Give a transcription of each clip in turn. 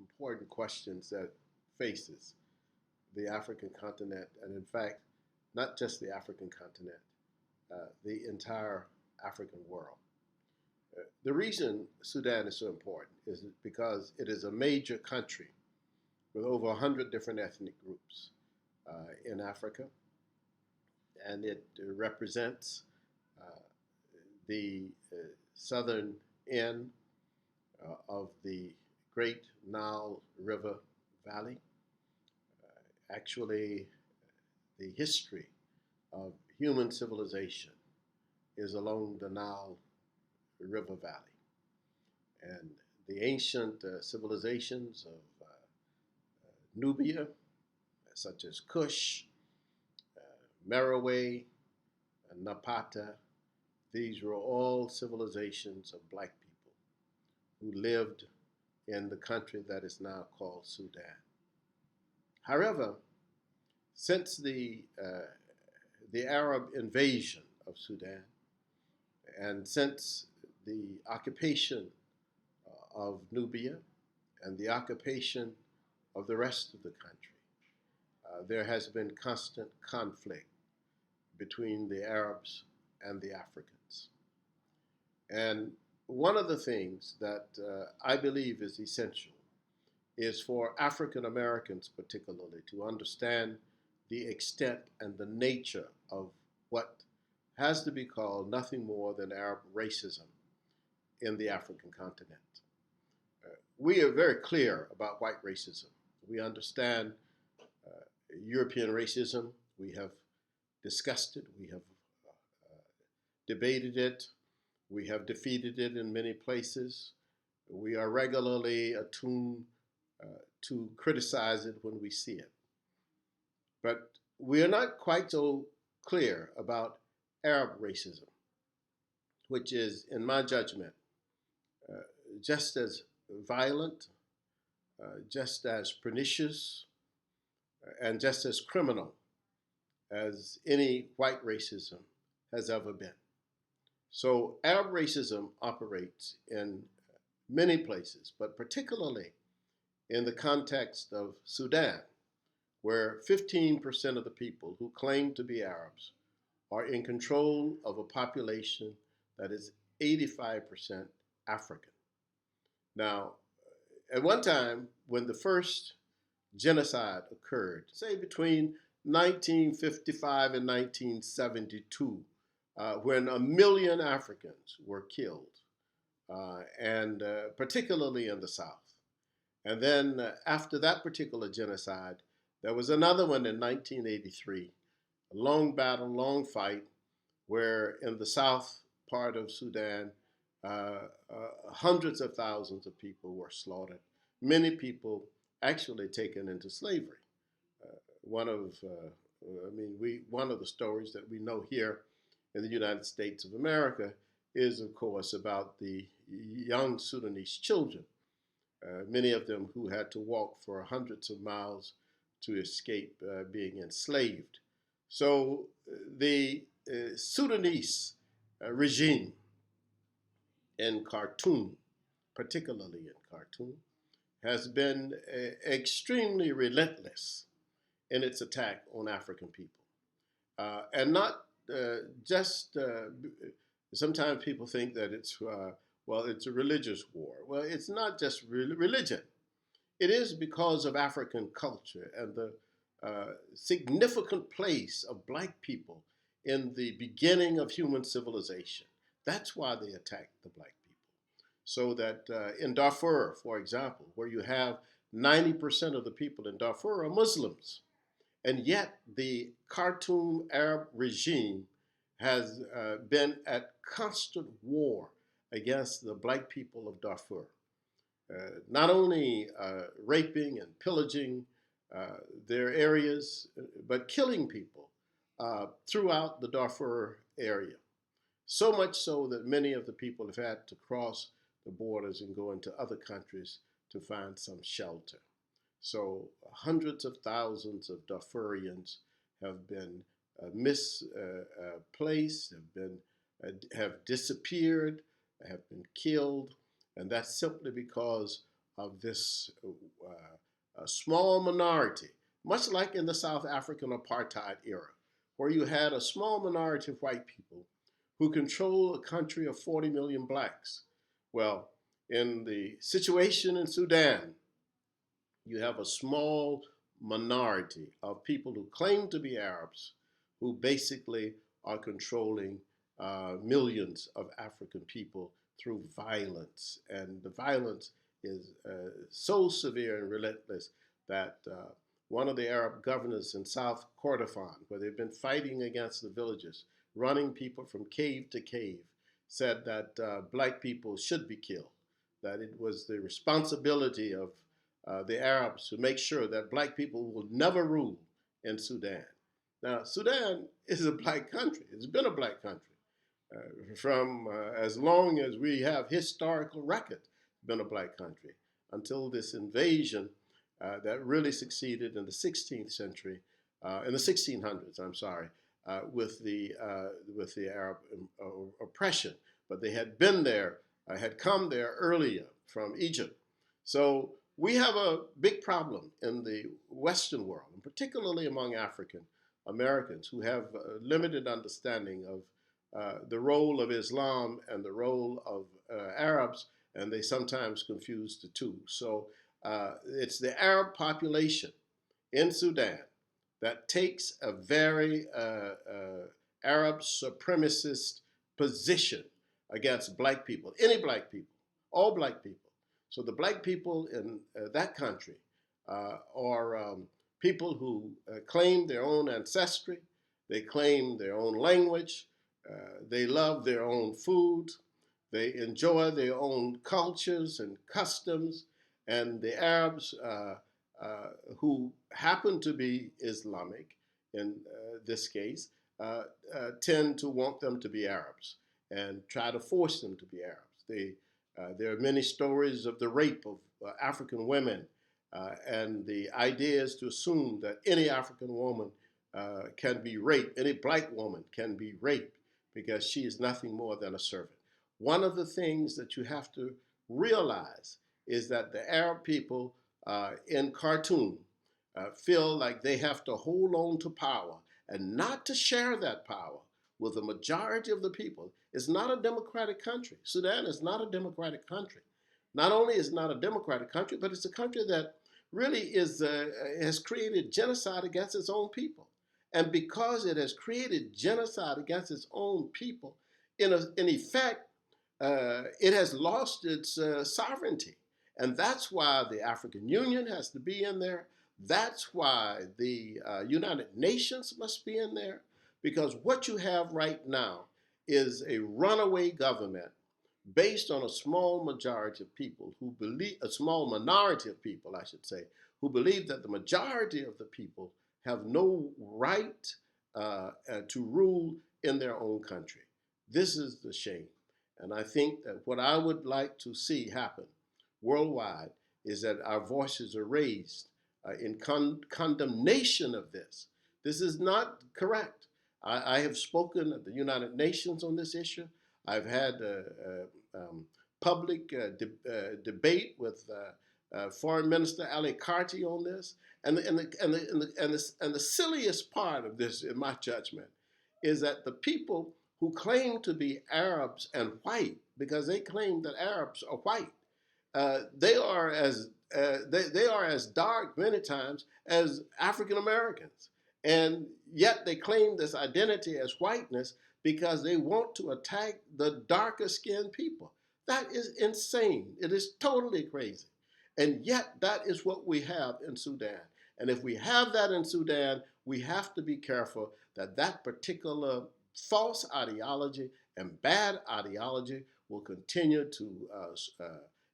important questions that faces the African continent, and in fact, not just the African continent, the entire African world. The reason Sudan is so important is because it is a major country with over 100 different ethnic groups in Africa, and it represents the southern end of the Great Nile River Valley. Actually, the history of human civilization is along the Nile River Valley. And the ancient civilizations of Nubia, such as Kush, Merowe, and Napata, these were all civilizations of black people who lived in the country that is now called Sudan. However, since the Arab invasion of Sudan, and since the occupation of Nubia and the occupation of the rest of the country, there has been constant conflict between the Arabs and the Africans. And one of the things that I believe is essential is for African Americans particularly to understand the extent and the nature of what has to be called nothing more than Arab racism in the African continent. We are very clear about white racism. We understand European racism. We have discussed it. We have debated it. We have defeated it in many places. We are regularly attuned to criticize it when we see it. But we are not quite so clear about Arab racism, which is, in my judgment, just as violent, just as pernicious, and just as criminal as any white racism has ever been. So Arab racism operates in many places, but particularly in the context of Sudan, where 15% of the people who claim to be Arabs are in control of a population that is 85% African. Now, at one time, when the first genocide occurred, say between 1955 and 1972, when 1 million Africans were killed, and particularly in the South. And then after that particular genocide, there was another one in 1983, a long battle, long fight, where in the south part of Sudan, hundreds of thousands of people were slaughtered. Many people actually taken into slavery. One of the stories that we know here in the United States of America is, of course, about the young Sudanese children, many of them who had to walk for hundreds of miles to escape being enslaved. So the Sudanese regime in Khartoum, particularly in Khartoum, has been extremely relentless in its attack on African people. And not just, sometimes people think that it's a religious war. Well, it's not just religion. It is because of African culture and the significant place of black people in the beginning of human civilization. That's why they attacked the black people. So that in Darfur, for example, where you have 90% of the people in Darfur are Muslims, and yet the Khartoum Arab regime has been at constant war against the black people of Darfur. Not only raping and pillaging their areas, but killing people throughout the Darfur area. So much so that many of the people have had to cross the borders and go into other countries to find some shelter. So hundreds of thousands of Darfurians have been misplaced, have disappeared, have been killed, and that's simply because of this small minority, much like in the South African apartheid era, where you had a small minority of white people who control a country of 40 million blacks. Well, in the situation in Sudan, you have a small minority of people who claim to be Arabs who basically are controlling millions of African people through violence. And the violence is so severe and relentless that one of the Arab governors in South Kordofan, where they've been fighting against the villagers, running people from cave to cave, said that black people should be killed, that it was the responsibility of the Arabs to make sure that black people will never rule in Sudan. Now, Sudan is a black country. It's been a black country from as long as we have historical record. It's been a black country until this invasion that really succeeded in the 16th century, in the 1600s. I'm sorry, with the Arab oppression. But they had been there, had come there earlier from Egypt. So we have a big problem in the Western world, and particularly among African Americans who have a limited understanding of the role of Islam and the role of Arabs, and they sometimes confuse the two. So it's the Arab population in Sudan that takes a very Arab supremacist position against black people, any black people, all black people. So the black people in that country are people who claim their own ancestry, they claim their own language, they love their own food, they enjoy their own cultures and customs, and the Arabs who happen to be Islamic in this case tend to want them to be Arabs and try to force them to be Arabs. There are many stories of the rape of African women, and the idea is to assume that any African woman can be raped, any black woman can be raped because she is nothing more than a servant. One of the things that you have to realize is that the Arab people in Khartoum feel like they have to hold on to power and not to share that power with the majority of the people. It's not a democratic country. Sudan is not a democratic country. Not only is it not a democratic country, but it's a country that really has created genocide against its own people. And because it has created genocide against its own people, in effect, it has lost its sovereignty. And that's why the African Union has to be in there. That's why the United Nations must be in there. Because what you have right now is a runaway government based on a small majority of people who believe, a small minority of people, I should say, who believe that the majority of the people have no right to rule in their own country. This is the shame. And I think that what I would like to see happen worldwide is that our voices are raised in condemnation of this. This is not correct. I have spoken at the United Nations on this issue. I've had public debate with Foreign Minister Ali Karti on this. And the silliest part of this, in my judgment, is that the people who claim to be Arabs and white, because they claim that Arabs are white, they are as dark many times as African Americans. And yet they claim this identity as whiteness because they want to attack the darker skinned people. That is insane. It is totally crazy. And yet that is what we have in Sudan. And if we have that in Sudan, we have to be careful that that particular false ideology and bad ideology will continue to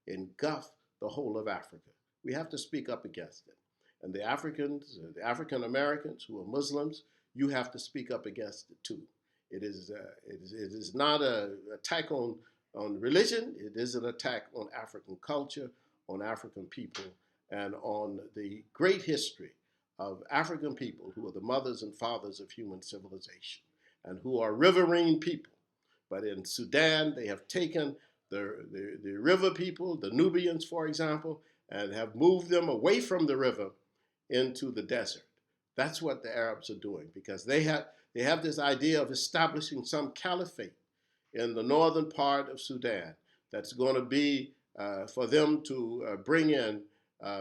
engulf the whole of Africa. We have to speak up against it. And the Africans, the African Americans who are Muslims, you have to speak up against it too. It is not an attack on religion. It is an attack on African culture, on African people, and on the great history of African people who are the mothers and fathers of human civilization and who are riverine people. But in Sudan, they have taken the river people, the Nubians, for example, and have moved them away from the river into the desert. That's what the Arabs are doing, because they have this idea of establishing some caliphate in the northern part of Sudan that's going to be for them to bring in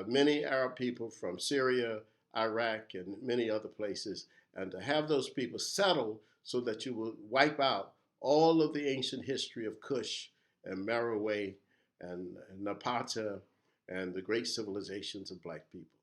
many Arab people from Syria, Iraq, and many other places, and to have those people settle so that you will wipe out all of the ancient history of Kush and Meroe and Napata and the great civilizations of black people.